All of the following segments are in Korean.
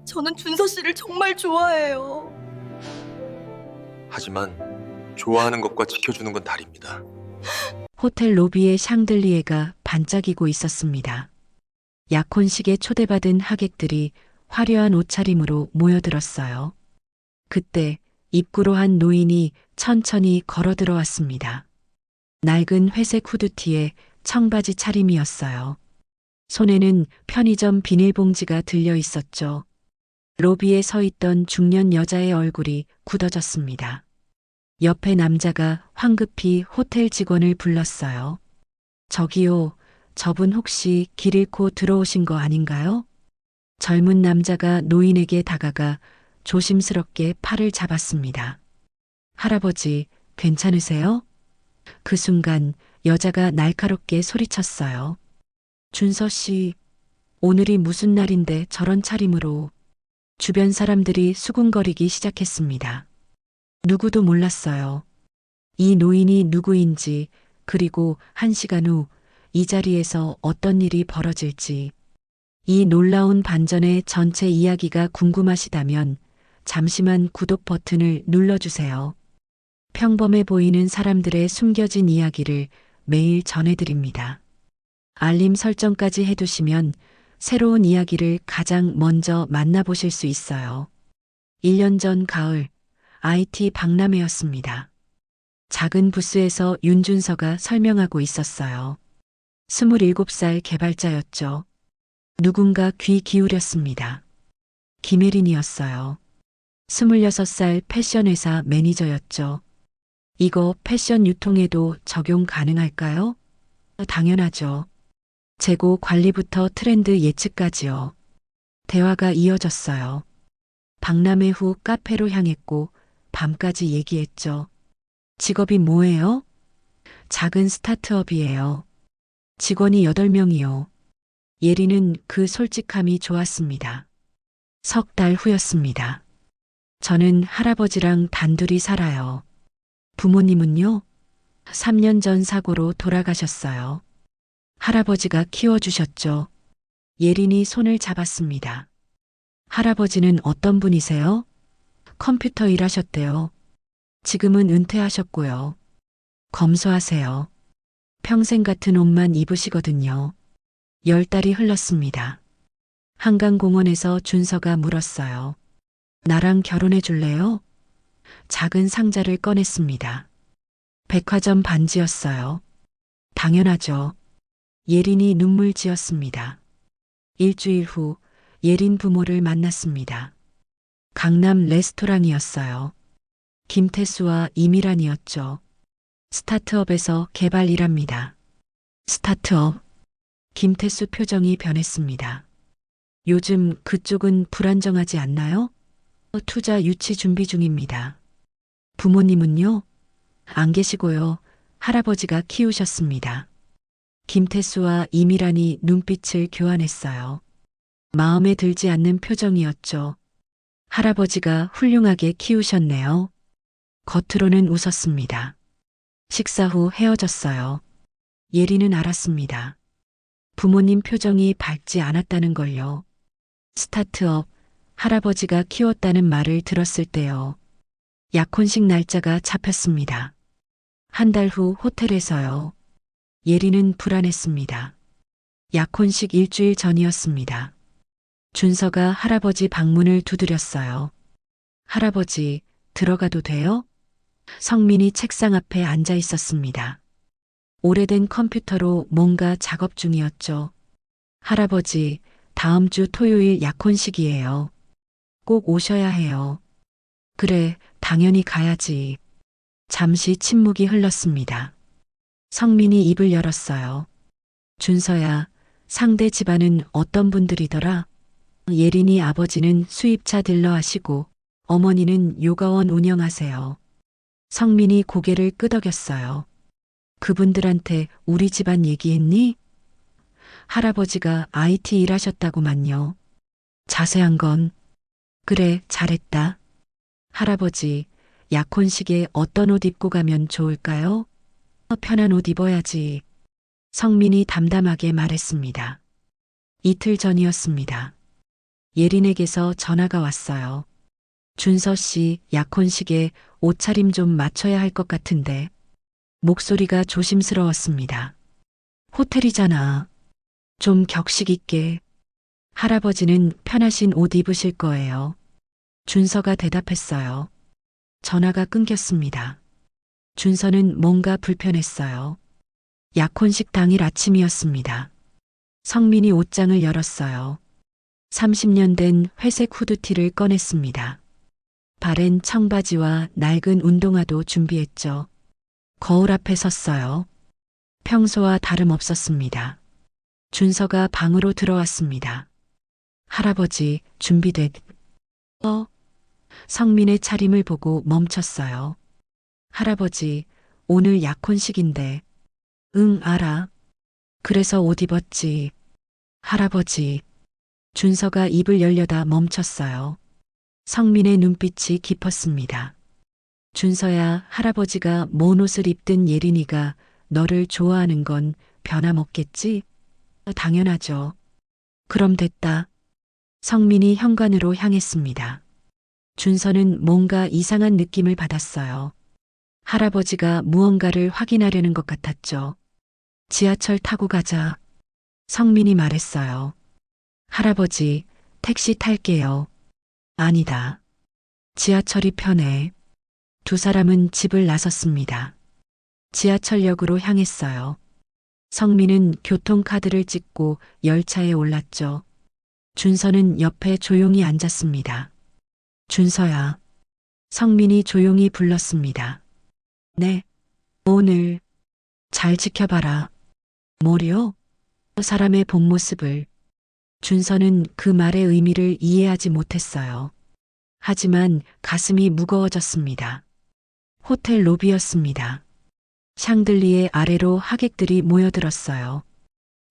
저는 준서 씨를 정말 좋아해요. 하지만 좋아하는 것과 지켜주는 건 다릅니다. 호텔 로비에 샹들리에가 반짝이고 있었습니다. 약혼식에 초대받은 하객들이 화려한 옷차림으로 모여들었어요. 그때 입구로 한 노인이 천천히 걸어 들어왔습니다. 낡은 회색 후드티에 청바지 차림이었어요. 손에는 편의점 비닐봉지가 들려 있었죠. 로비에 서 있던 중년 여자의 얼굴이 굳어졌습니다. 옆에 남자가 황급히 호텔 직원을 불렀어요. 저기요, 저분 혹시 길 잃고 들어오신 거 아닌가요? 젊은 남자가 노인에게 다가가 조심스럽게 팔을 잡았습니다. 할아버지, 괜찮으세요? 그 순간 여자가 날카롭게 소리쳤어요. 준서 씨, 오늘이 무슨 날인데 저런 차림으로. 주변 사람들이 수군거리기 시작했습니다. 누구도 몰랐어요. 이 노인이 누구인지, 그리고 1시간 후 이 자리에서 어떤 일이 벌어질지. 이 놀라운 반전의 전체 이야기가 궁금하시다면 잠시만 구독 버튼을 눌러주세요. 평범해 보이는 사람들의 숨겨진 이야기를 매일 전해드립니다. 알림 설정까지 해두시면 새로운 이야기를 가장 먼저 만나보실 수 있어요. 1년 전 가을, IT 박람회였습니다. 작은 부스에서 윤준서가 설명하고 있었어요. 27살 개발자였죠. 누군가 귀 기울였습니다. 김혜린이었어요. 26살 패션회사 매니저였죠. 이거 패션 유통에도 적용 가능할까요? 당연하죠. 재고 관리부터 트렌드 예측까지요. 대화가 이어졌어요. 박람회 후 카페로 향했고 밤까지 얘기했죠. 직업이 뭐예요? 작은 스타트업이에요. 직원이 8명이요. 예리는 그 솔직함이 좋았습니다. 석 달 후였습니다. 저는 할아버지랑 단둘이 살아요. 부모님은요? 3년 전 사고로 돌아가셨어요. 할아버지가 키워주셨죠. 예린이 손을 잡았습니다. 할아버지는 어떤 분이세요? 컴퓨터 일하셨대요. 지금은 은퇴하셨고요. 검소하세요. 평생 같은 옷만 입으시거든요. 10달이 흘렀습니다. 한강공원에서 준서가 물었어요. 나랑 결혼해 줄래요? 작은 상자를 꺼냈습니다. 백화점 반지였어요. 당연하죠. 예린이 눈물 지었습니다. 일주일 후 예린 부모를 만났습니다. 강남 레스토랑이었어요. 김태수와 이미란이었죠. 스타트업에서 개발 일합니다. 스타트업. 김태수 표정이 변했습니다. 요즘 그쪽은 불안정하지 않나요? 투자 유치 준비 중입니다. 부모님은요? 안 계시고요. 할아버지가 키우셨습니다. 김태수와 이미란이 눈빛을 교환했어요. 마음에 들지 않는 표정이었죠. 할아버지가 훌륭하게 키우셨네요. 겉으로는 웃었습니다. 식사 후 헤어졌어요. 예리는 알았습니다. 부모님 표정이 밝지 않았다는 걸요. 스타트업, 할아버지가 키웠다는 말을 들었을 때요. 약혼식 날짜가 잡혔습니다. 한 달 후 호텔에서요. 예리는 불안했습니다. 약혼식 일주일 전이었습니다. 준서가 할아버지 방문을 두드렸어요. 할아버지, 들어가도 돼요? 성민이 책상 앞에 앉아 있었습니다. 오래된 컴퓨터로 뭔가 작업 중이었죠. 할아버지, 다음 주 토요일 약혼식이에요. 꼭 오셔야 해요. 그래, 당연히 가야지. 잠시 침묵이 흘렀습니다. 성민이 입을 열었어요. 준서야, 상대 집안은 어떤 분들이더라? 예린이 아버지는 수입차 딜러 하시고 어머니는 요가원 운영하세요. 성민이 고개를 끄덕였어요. 그분들한테 우리 집안 얘기했니? 할아버지가 IT 일하셨다고만요. 자세한 건, 그래, 잘했다. 할아버지, 약혼식에 어떤 옷 입고 가면 좋을까요? 편한 옷 입어야지. 성민이 담담하게 말했습니다. 이틀 전이었습니다. 예린에게서 전화가 왔어요. 준서 씨, 약혼식에 옷차림 좀 맞춰야 할 것 같은데. 목소리가 조심스러웠습니다. 호텔이잖아. 좀 격식 있게. 할아버지는 편하신 옷 입으실 거예요. 준서가 대답했어요. 전화가 끊겼습니다. 준서는 뭔가 불편했어요. 약혼식 당일 아침이었습니다. 성민이 옷장을 열었어요. 30년 된 회색 후드티를 꺼냈습니다. 바랜 청바지와 낡은 운동화도 준비했죠. 거울 앞에 섰어요. 평소와 다름없었습니다. 준서가 방으로 들어왔습니다. 할아버지, 준비됐. 성민의 차림을 보고 멈췄어요. 할아버지, 오늘 약혼식인데. 응, 알아. 그래서 옷 입었지. 할아버지. 준서가 입을 열려다 멈췄어요. 성민의 눈빛이 깊었습니다. 준서야, 할아버지가 뭔 옷을 입든 예린이가 너를 좋아하는 건 변함없겠지? 당연하죠. 그럼 됐다. 성민이 현관으로 향했습니다. 준서는 뭔가 이상한 느낌을 받았어요. 할아버지가 무언가를 확인하려는 것 같았죠. 지하철 타고 가자. 성민이 말했어요. 할아버지, 택시 탈게요. 아니다. 지하철이 편해. 두 사람은 집을 나섰습니다. 지하철역으로 향했어요. 성민은 교통카드를 찍고 열차에 올랐죠. 준서는 옆에 조용히 앉았습니다. 준서야. 성민이 조용히 불렀습니다. 네. 오늘 잘 지켜봐라. 뭐요? 사람의 본 모습을. 준서는 그 말의 의미를 이해하지 못했어요. 하지만 가슴이 무거워졌습니다. 호텔 로비였습니다. 샹들리에 아래로 하객들이 모여들었어요.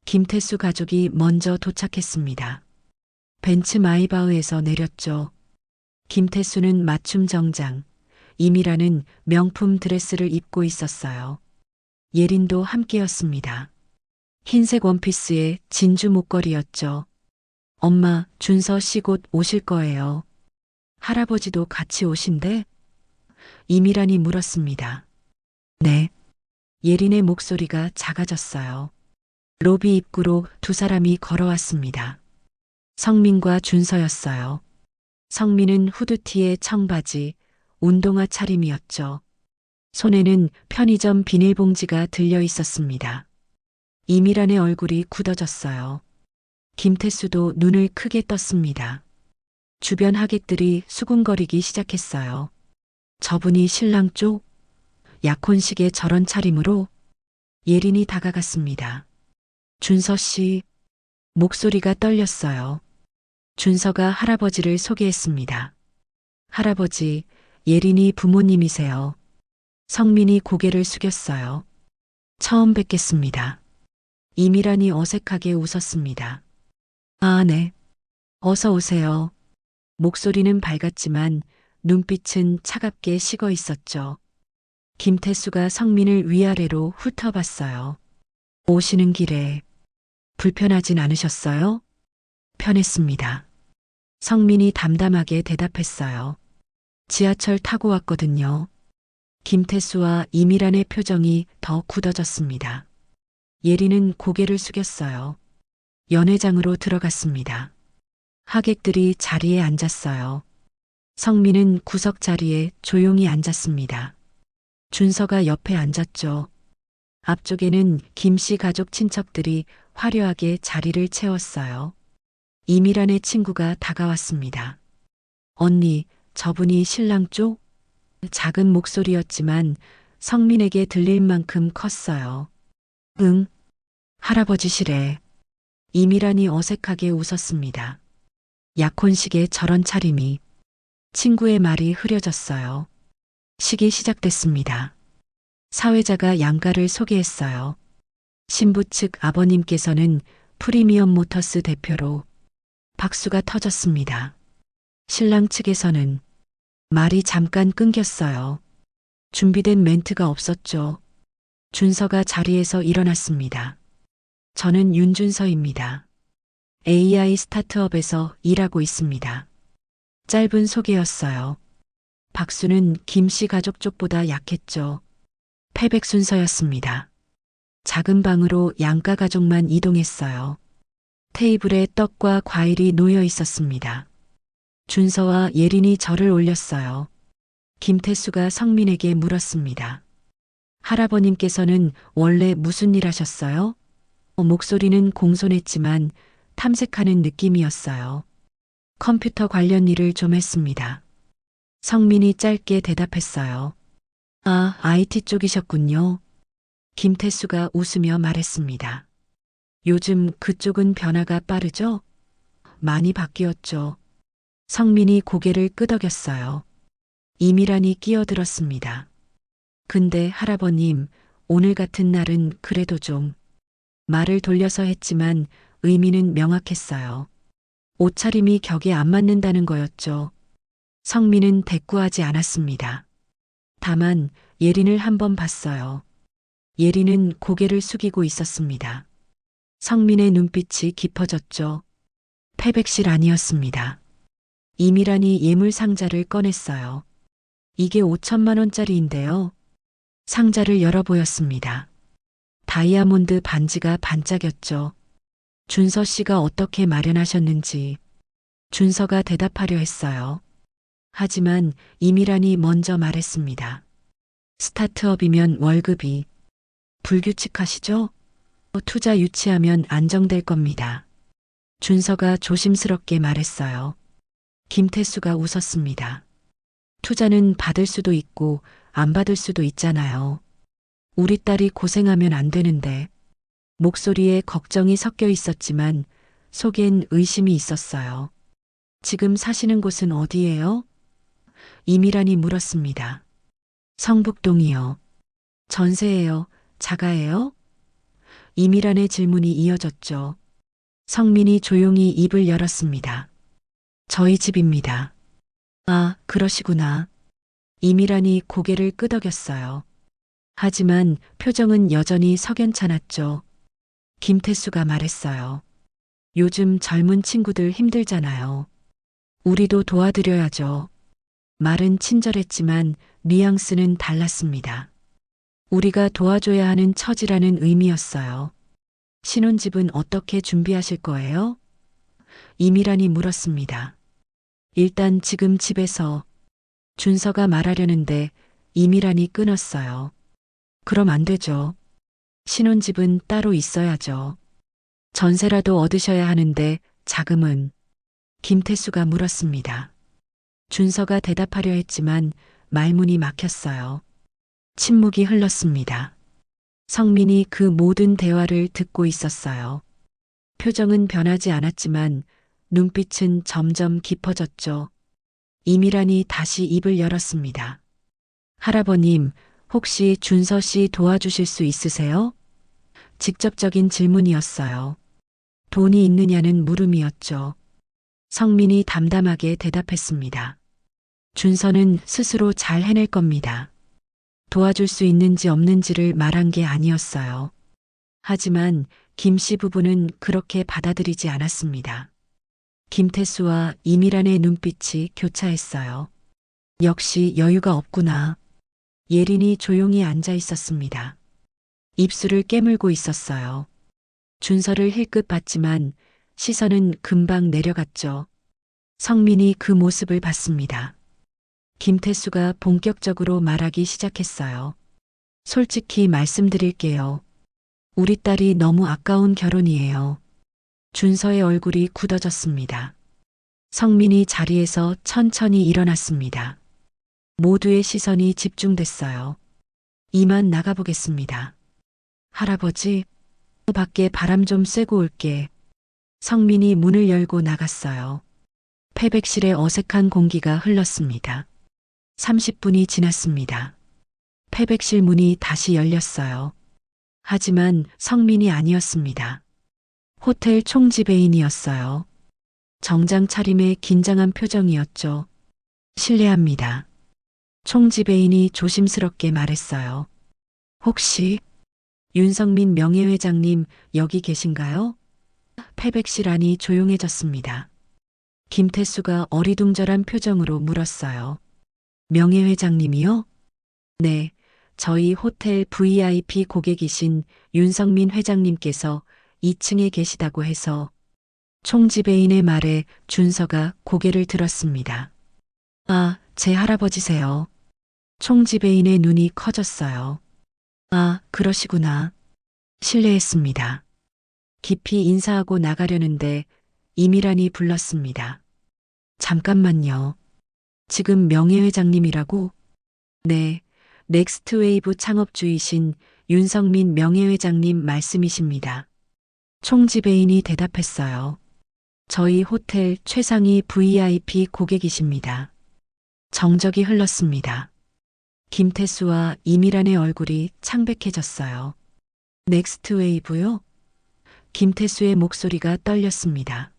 김태수 가족이 먼저 도착했습니다. 벤츠 마이바흐에서 내렸죠. 김태수는 맞춤 정장, 이미라는 명품 드레스를 입고 있었어요. 예린도 함께였습니다. 흰색 원피스에 진주 목걸이였죠. 엄마, 준서 씨 곧 오실 거예요. 할아버지도 같이 오신대? 이미란이 물었습니다. 네. 예린의 목소리가 작아졌어요. 로비 입구로 두 사람이 걸어왔습니다. 성민과 준서였어요. 성민은 후드티에 청바지, 운동화 차림이었죠. 손에는 편의점 비닐봉지가 들려 있었습니다. 이미란의 얼굴이 굳어졌어요. 김태수도 눈을 크게 떴습니다. 주변 하객들이 수군거리기 시작했어요. 저분이 신랑 쪽? 약혼식에 저런 차림으로? 예린이 다가갔습니다. 준서 씨. 목소리가 떨렸어요. 준서가 할아버지를 소개했습니다. 할아버지, 예린이 부모님이세요. 성민이 고개를 숙였어요. 처음 뵙겠습니다. 이미란이 어색하게 웃었습니다. 아, 네. 어서 오세요. 목소리는 밝았지만 눈빛은 차갑게 식어 있었죠. 김태수가 성민을 위아래로 훑어봤어요. 오시는 길에 불편하진 않으셨어요? 편했습니다. 성민이 담담하게 대답했어요. 지하철 타고 왔거든요. 김태수와 이미란의 표정이 더 굳어졌습니다. 예린은 고개를 숙였어요. 연회장으로 들어갔습니다. 하객들이 자리에 앉았어요. 성민은 구석 자리에 조용히 앉았습니다. 준서가 옆에 앉았죠. 앞쪽에는 김씨 가족 친척들이 화려하게 자리를 채웠어요. 이미란의 친구가 다가왔습니다. 언니, 저분이 신랑 쪽? 작은 목소리였지만 성민에게 들릴 만큼 컸어요. 응, 할아버지시래. 이미란이 어색하게 웃었습니다. 약혼식에 저런 차림이. 친구의 말이 흐려졌어요. 식이 시작됐습니다. 사회자가 양가를 소개했어요. 신부 측 아버님께서는 프리미엄 모터스 대표로. 박수가 터졌습니다. 신랑 측에서는 말이 잠깐 끊겼어요. 준비된 멘트가 없었죠. 준서가 자리에서 일어났습니다. 저는 윤준서입니다. AI 스타트업에서 일하고 있습니다. 짧은 소개였어요. 박수는 김 씨 가족 쪽보다 약했죠. 패백 순서였습니다. 작은 방으로 양가 가족만 이동했어요. 테이블에 떡과 과일이 놓여 있었습니다. 준서와 예린이 절을 올렸어요. 김태수가 성민에게 물었습니다. 할아버님께서는 원래 무슨 일 하셨어요? 목소리는 공손했지만 탐색하는 느낌이었어요. 컴퓨터 관련 일을 좀 했습니다. 성민이 짧게 대답했어요. 아, IT 쪽이셨군요. 김태수가 웃으며 말했습니다. 요즘 그쪽은 변화가 빠르죠? 많이 바뀌었죠. 성민이 고개를 끄덕였어요. 이미란이 끼어들었습니다. 근데 할아버님, 오늘 같은 날은 그래도 좀. 말을 돌려서 했지만 의미는 명확했어요. 옷차림이 격에 안 맞는다는 거였죠. 성민은 대꾸하지 않았습니다. 다만 예린을 한번 봤어요. 예린은 고개를 숙이고 있었습니다. 성민의 눈빛이 깊어졌죠. 패백실 아니었습니다. 이미란이 예물 상자를 꺼냈어요. 이게 5천만 원짜리인데요. 상자를 열어 보였습니다. 다이아몬드 반지가 반짝였죠. 준서 씨가 어떻게 마련하셨는지 준서가 대답하려 했어요. 하지만 이미란이 먼저 말했습니다. 스타트업이면 월급이 불규칙하시죠? 투자 유치하면 안정될 겁니다. 준서가 조심스럽게 말했어요. 김태수가 웃었습니다. 투자는 받을 수도 있고 안 받을 수도 있잖아요. 우리 딸이 고생하면 안 되는데. 목소리에 걱정이 섞여 있었지만 속엔 의심이 있었어요. 지금 사시는 곳은 어디예요? 이미란이 물었습니다. 성북동이요. 전세예요? 자가예요? 이미란의 질문이 이어졌죠. 성민이 조용히 입을 열었습니다. 저희 집입니다. 아, 그러시구나. 이미란이 고개를 끄덕였어요. 하지만 표정은 여전히 석연찮았죠. 김태수가 말했어요. 요즘 젊은 친구들 힘들잖아요. 우리도 도와드려야죠. 말은 친절했지만 뉘앙스는 달랐습니다. 우리가 도와줘야 하는 처지라는 의미였어요. 신혼집은 어떻게 준비하실 거예요? 이미란이 물었습니다. 일단 지금 집에서. 준서가 말하려는데 이미란이 끊었어요. 그럼 안 되죠. 신혼집은 따로 있어야죠. 전세라도 얻으셔야 하는데 자금은? 김태수가 물었습니다. 준서가 대답하려 했지만 말문이 막혔어요. 침묵이 흘렀습니다. 성민이 그 모든 대화를 듣고 있었어요. 표정은 변하지 않았지만 눈빛은 점점 깊어졌죠. 이미란이 다시 입을 열었습니다. 할아버님, 혹시 준서 씨 도와주실 수 있으세요? 직접적인 질문이었어요. 돈이 있느냐는 물음이었죠. 성민이 담담하게 대답했습니다. 준서는 스스로 잘 해낼 겁니다. 도와줄 수 있는지 없는지를 말한 게 아니었어요. 하지만 김 씨 부부는 그렇게 받아들이지 않았습니다. 김태수와 이미란의 눈빛이 교차했어요. 역시 여유가 없구나. 예린이 조용히 앉아 있었습니다. 입술을 깨물고 있었어요. 준서를 힐끗 봤지만 시선은 금방 내려갔죠. 성민이 그 모습을 봤습니다. 김태수가 본격적으로 말하기 시작했어요. 솔직히 말씀드릴게요. 우리 딸이 너무 아까운 결혼이에요. 준서의 얼굴이 굳어졌습니다. 성민이 자리에서 천천히 일어났습니다. 모두의 시선이 집중됐어요. 이만 나가보겠습니다. 할아버지, 밖에 바람 좀 쐬고 올게. 성민이 문을 열고 나갔어요. 패백실에 어색한 공기가 흘렀습니다. 30분이 지났습니다. 패백실 문이 다시 열렸어요. 하지만 성민이 아니었습니다. 호텔 총지배인이었어요. 정장 차림에 긴장한 표정이었죠. 실례합니다. 총지배인이 조심스럽게 말했어요. 혹시 윤성민 명예회장님 여기 계신가요? 패백실 안이 조용해졌습니다. 김태수가 어리둥절한 표정으로 물었어요. 명예회장님이요? 네, 저희 호텔 VIP 고객이신 윤성민 회장님께서 2층에 계시다고 해서 총지배인의 말에 준서가 고개를 들었습니다. 아, 제 할아버지세요. 총지배인의 눈이 커졌어요. 아, 그러시구나. 실례했습니다. 깊이 인사하고 나가려는데 이미란이 불렀습니다. 잠깐만요. 지금 명예회장님이라고? 네, 넥스트웨이브 창업주이신 윤성민 명예회장님 말씀이십니다. 총지배인이 대답했어요. 저희 호텔 최상위 VIP 고객이십니다. 정적이 흘렀습니다. 김태수와 이미란의 얼굴이 창백해졌어요. 넥스트웨이브요? 김태수의 목소리가 떨렸습니다.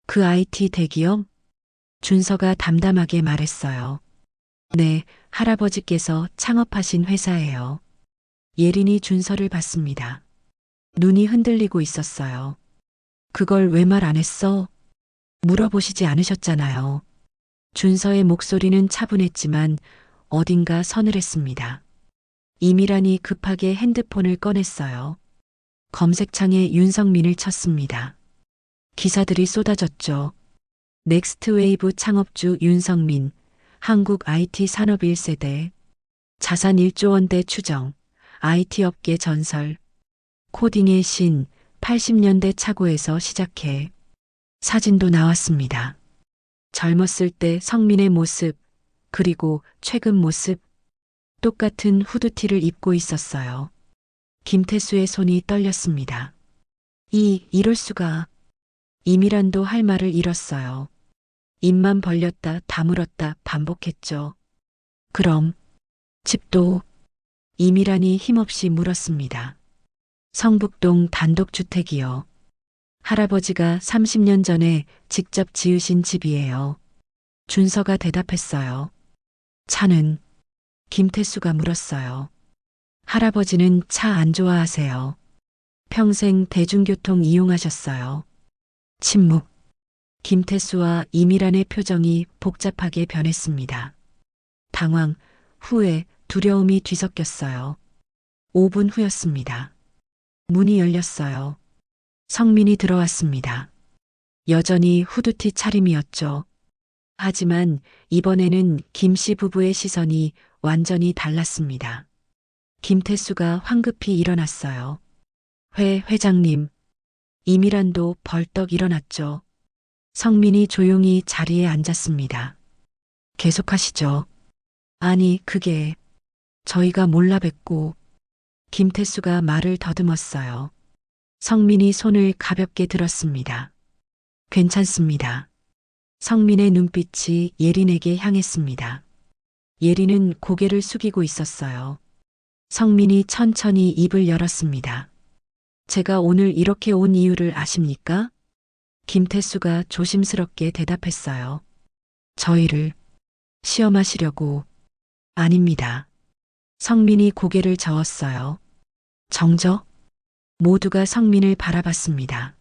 그 IT 대기업? 준서가 담담하게 말했어요. 네, 할아버지께서 창업하신 회사예요. 예린이 준서를 봤습니다. 눈이 흔들리고 있었어요. 그걸 왜 말 안 했어? 물어보시지 않으셨잖아요. 준서의 목소리는 차분했지만 어딘가 서늘했습니다. 이미란이 급하게 핸드폰을 꺼냈어요. 검색창에 윤성민을 쳤습니다. 기사들이 쏟아졌죠. 넥스트웨이브 창업주 윤성민, 한국 IT 산업 1세대, 자산 1조 원대 추정, IT 업계 전설, 코딩의 신, 80년대 차고에서 시작해 사진도 나왔습니다. 젊었을 때 성민의 모습, 그리고 최근 모습, 똑같은 후드티를 입고 있었어요. 김태수의 손이 떨렸습니다. 이럴 수가. 이미란도 할 말을 잃었어요. 입만 벌렸다 다물었다 반복했죠. 그럼 집도? 이미란이 힘없이 물었습니다. 성북동 단독주택이요. 할아버지가 30년 전에 직접 지으신 집이에요. 준서가 대답했어요. 차는? 김태수가 물었어요. 할아버지는 차 안 좋아하세요. 평생 대중교통 이용하셨어요. 침묵. 김태수와 이미란의 표정이 복잡하게 변했습니다. 당황, 후회, 두려움이 뒤섞였어요. 5분 후였습니다. 문이 열렸어요. 성민이 들어왔습니다. 여전히 후드티 차림이었죠. 하지만 이번에는 김 씨 부부의 시선이 완전히 달랐습니다. 김태수가 황급히 일어났어요. 회장님. 이미란도 벌떡 일어났죠. 성민이 조용히 자리에 앉았습니다. 계속하시죠. 아니, 그게 저희가 몰라 뵙고. 김태수가 말을 더듬었어요. 성민이 손을 가볍게 들었습니다. 괜찮습니다. 성민의 눈빛이 예린에게 향했습니다. 예린은 고개를 숙이고 있었어요. 성민이 천천히 입을 열었습니다. 제가 오늘 이렇게 온 이유를 아십니까? 김태수가 조심스럽게 대답했어요. 저희를 시험하시려고. 아닙니다. 성민이 고개를 저었어요. 정적? 모두가 성민을 바라봤습니다.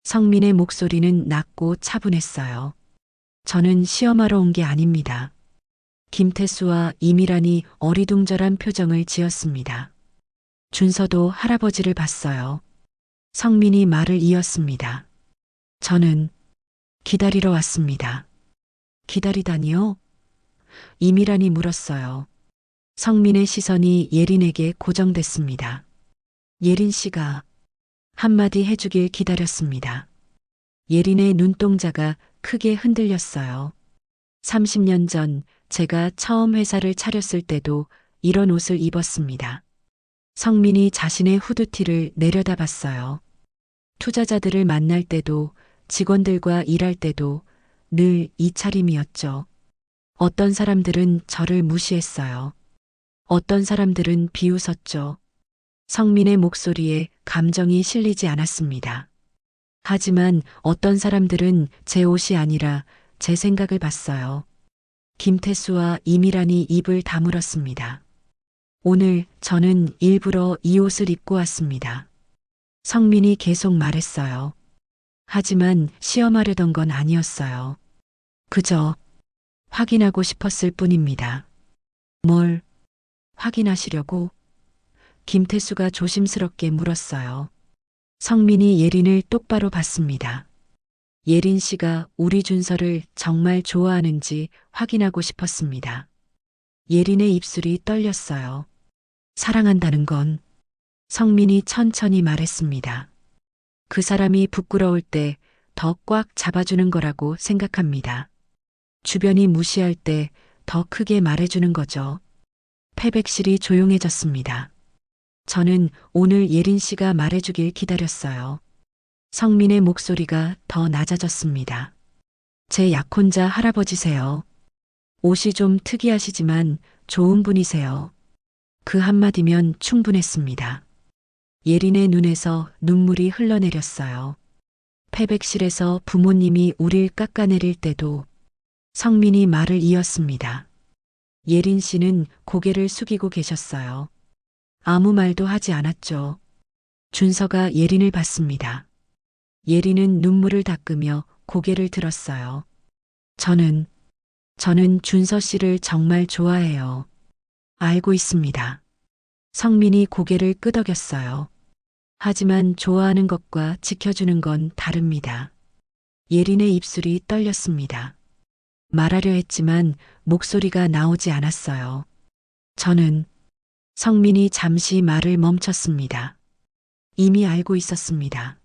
성민의 목소리는 낮고 차분했어요. 저는 시험하러 온 게 아닙니다. 김태수와 이미란이 어리둥절한 표정을 지었습니다. 준서도 할아버지를 봤어요. 성민이 말을 이었습니다. 저는 기다리러 왔습니다. 기다리다니요? 이미란이 물었어요. 성민의 시선이 예린에게 고정됐습니다. 예린 씨가 한마디 해주길 기다렸습니다. 예린의 눈동자가 크게 흔들렸어요. 30년 전 제가 처음 회사를 차렸을 때도 이런 옷을 입었습니다. 성민이 자신의 후드티를 내려다봤어요. 투자자들을 만날 때도 직원들과 일할 때도 늘 이 차림이었죠. 어떤 사람들은 저를 무시했어요. 어떤 사람들은 비웃었죠. 성민의 목소리에 감정이 실리지 않았습니다. 하지만 어떤 사람들은 제 옷이 아니라 제 생각을 봤어요. 김태수와 이미란이 입을 다물었습니다. 오늘 저는 일부러 이 옷을 입고 왔습니다. 성민이 계속 말했어요. 하지만 시험하려던 건 아니었어요. 그저 확인하고 싶었을 뿐입니다. 뭘 확인하시려고? 김태수가 조심스럽게 물었어요. 성민이 예린을 똑바로 봤습니다. 예린 씨가 우리 준서를 정말 좋아하는지 확인하고 싶었습니다. 예린의 입술이 떨렸어요. 사랑한다는 건 성민이 천천히 말했습니다. 그 사람이 부끄러울 때 더 꽉 잡아주는 거라고 생각합니다. 주변이 무시할 때 더 크게 말해주는 거죠. 패백실이 조용해졌습니다. 저는 오늘 예린 씨가 말해주길 기다렸어요. 성민의 목소리가 더 낮아졌습니다. 제 약혼자 할아버지세요. 옷이 좀 특이하시지만 좋은 분이세요. 그 한마디면 충분했습니다. 예린의 눈에서 눈물이 흘러내렸어요. 패백실에서 부모님이 우릴 깎아내릴 때도 성민이 말을 이었습니다. 예린 씨는 고개를 숙이고 계셨어요. 아무 말도 하지 않았죠. 준서가 예린을 봤습니다. 예린은 눈물을 닦으며 고개를 들었어요. 저는 준서 씨를 정말 좋아해요. 알고 있습니다. 성민이 고개를 끄덕였어요. 하지만 좋아하는 것과 지켜주는 건 다릅니다. 예린의 입술이 떨렸습니다. 말하려 했지만 목소리가 나오지 않았어요. 성민이 잠시 말을 멈췄습니다. 이미 알고 있었습니다.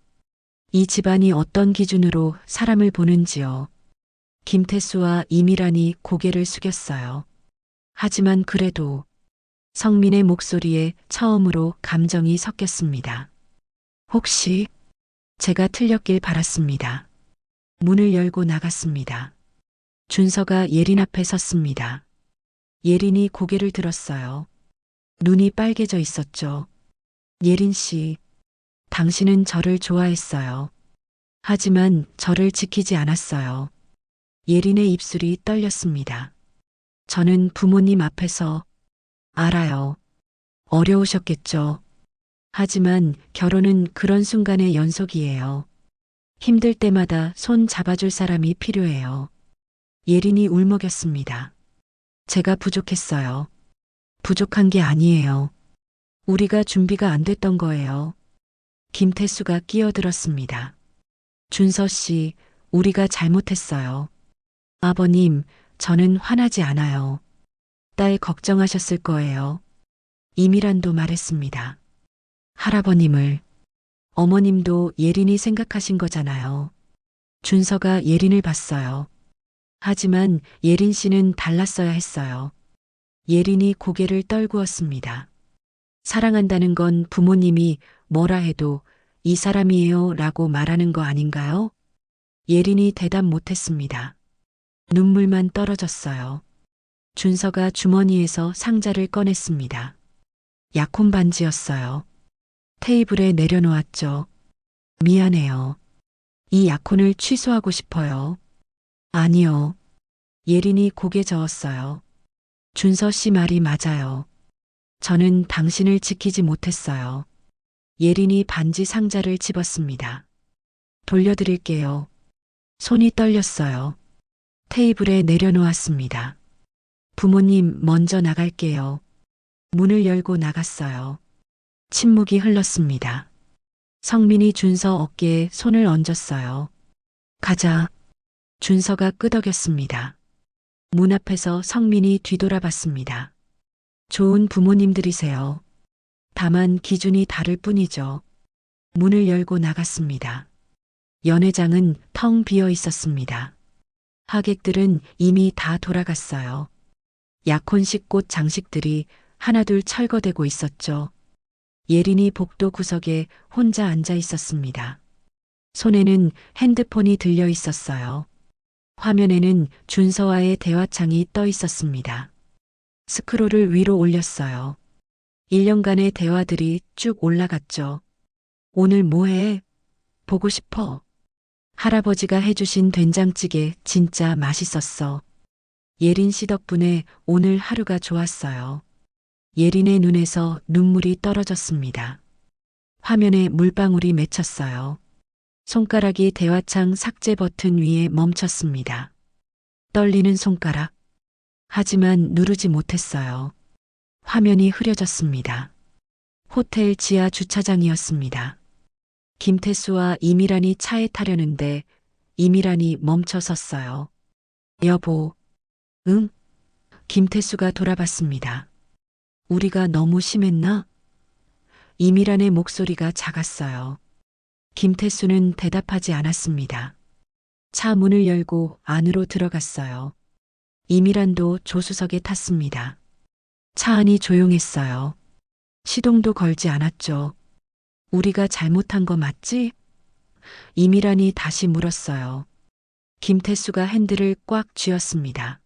이 집안이 어떤 기준으로 사람을 보는지요. 김태수와 이미란이 고개를 숙였어요. 하지만 그래도 성민의 목소리에 처음으로 감정이 섞였습니다. 혹시 제가 틀렸길 바랐습니다. 문을 열고 나갔습니다. 준서가 예린 앞에 섰습니다. 예린이 고개를 들었어요. 눈이 빨개져 있었죠. 예린 씨, 당신은 저를 좋아했어요. 하지만 저를 지키지 않았어요. 예린의 입술이 떨렸습니다. 저는 부모님 앞에서 알아요. 어려우셨겠죠. 하지만 결혼은 그런 순간의 연속이에요. 힘들 때마다 손 잡아줄 사람이 필요해요. 예린이 울먹였습니다. 제가 부족했어요. 부족한 게 아니에요. 우리가 준비가 안 됐던 거예요. 김태수가 끼어들었습니다. 준서 씨, 우리가 잘못했어요. 아버님, 저는 화나지 않아요. 딸 걱정하셨을 거예요. 이미란도 말했습니다. 할아버님을, 어머님도 예린이 생각하신 거잖아요. 준서가 예린을 봤어요. 하지만 예린 씨는 달랐어야 했어요. 예린이 고개를 떨구었습니다. 사랑한다는 건 부모님이 뭐라 해도 이 사람이에요 라고 말하는 거 아닌가요? 예린이 대답 못했습니다. 눈물만 떨어졌어요. 준서가 주머니에서 상자를 꺼냈습니다. 약혼 반지였어요. 테이블에 내려놓았죠. 미안해요. 이 약혼을 취소하고 싶어요. 아니요. 예린이 고개 저었어요. 준서 씨 말이 맞아요. 저는 당신을 지키지 못했어요. 예린이 반지 상자를 집었습니다. 돌려드릴게요. 손이 떨렸어요. 테이블에 내려놓았습니다. 부모님 먼저 나갈게요. 문을 열고 나갔어요. 침묵이 흘렀습니다. 성민이 준서 어깨에 손을 얹었어요. 가자. 준서가 끄덕였습니다. 문 앞에서 성민이 뒤돌아봤습니다. 좋은 부모님들이세요. 다만 기준이 다를 뿐이죠. 문을 열고 나갔습니다. 연회장은 텅 비어 있었습니다. 하객들은 이미 다 돌아갔어요. 약혼식 꽃 장식들이 하나둘 철거되고 있었죠. 예린이 복도 구석에 혼자 앉아 있었습니다. 손에는 핸드폰이 들려 있었어요. 화면에는 준서와의 대화창이 떠 있었습니다. 스크롤을 위로 올렸어요. 1년간의 대화들이 쭉 올라갔죠. 오늘 뭐해? 보고 싶어. 할아버지가 해주신 된장찌개 진짜 맛있었어. 예린 씨 덕분에 오늘 하루가 좋았어요. 예린의 눈에서 눈물이 떨어졌습니다. 화면에 물방울이 맺혔어요. 손가락이 대화창 삭제 버튼 위에 멈췄습니다. 떨리는 손가락. 하지만 누르지 못했어요. 화면이 흐려졌습니다. 호텔 지하 주차장이었습니다. 김태수와 이미란이 차에 타려는데 이미란이 멈춰 섰어요. 여보. 응? 김태수가 돌아봤습니다. 우리가 너무 심했나? 이미란의 목소리가 작았어요. 김태수는 대답하지 않았습니다. 차 문을 열고 안으로 들어갔어요. 이미란도 조수석에 탔습니다. 차 안이 조용했어요. 시동도 걸지 않았죠. 우리가 잘못한 거 맞지? 이미란이 다시 물었어요. 김태수가 핸들을 꽉 쥐었습니다.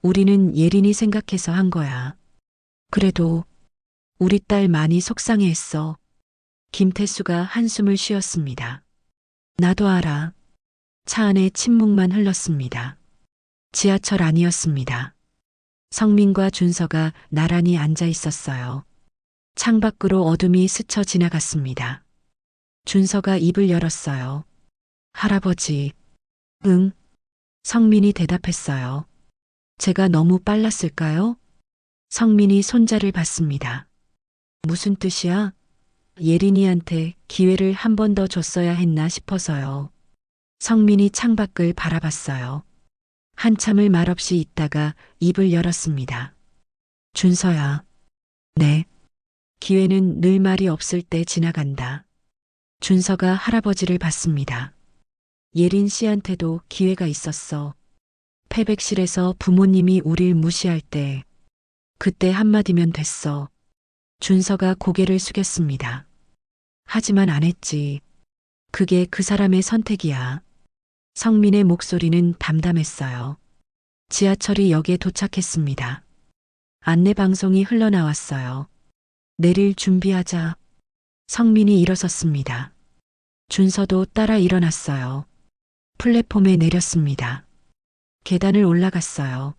우리는 예린이 생각해서 한 거야. 그래도 우리 딸 많이 속상해했어. 김태수가 한숨을 쉬었습니다. 나도 알아. 차 안에 침묵만 흘렀습니다. 지하철 안이었습니다. 성민과 준서가 나란히 앉아 있었어요. 창밖으로 어둠이 스쳐 지나갔습니다. 준서가 입을 열었어요. 할아버지. 응. 성민이 대답했어요. 제가 너무 빨랐을까요? 성민이 손자를 봤습니다. 무슨 뜻이야? 예린이한테 기회를 한 번 더 줬어야 했나 싶어서요. 성민이 창밖을 바라봤어요. 한참을 말없이 있다가 입을 열었습니다. 준서야. 네. 기회는 늘 말이 없을 때 지나간다. 준서가 할아버지를 봤습니다. 예린 씨한테도 기회가 있었어. 패백실에서 부모님이 우릴 무시할 때 그때 한마디면 됐어. 준서가 고개를 숙였습니다. 하지만 안 했지. 그게 그 사람의 선택이야. 성민의 목소리는 담담했어요. 지하철이 역에 도착했습니다. 안내방송이 흘러나왔어요. 내릴 준비하자. 성민이 일어섰습니다. 준서도 따라 일어났어요. 플랫폼에 내렸습니다. 계단을 올라갔어요.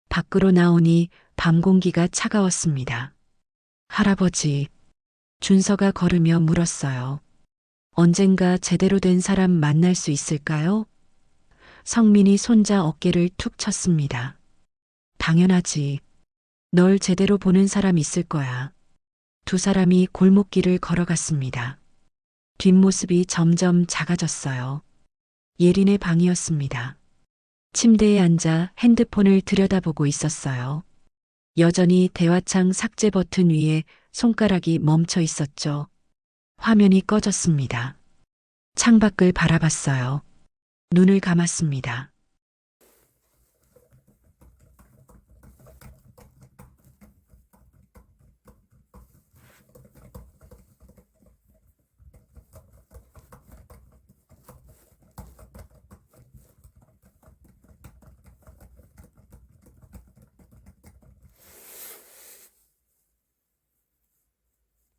밖으로 나오니 밤 공기가 차가웠습니다. 할아버지. 준서가 걸으며 물었어요. 언젠가 제대로 된 사람 만날 수 있을까요? 성민이 손자 어깨를 툭 쳤습니다. 당연하지. 널 제대로 보는 사람 있을 거야. 두 사람이 골목길을 걸어갔습니다. 뒷모습이 점점 작아졌어요. 예린의 방이었습니다. 침대에 앉아 핸드폰을 들여다보고 있었어요. 여전히 대화창 삭제 버튼 위에 손가락이 멈춰 있었죠. 화면이 꺼졌습니다. 창밖을 바라봤어요. 눈을 감았습니다.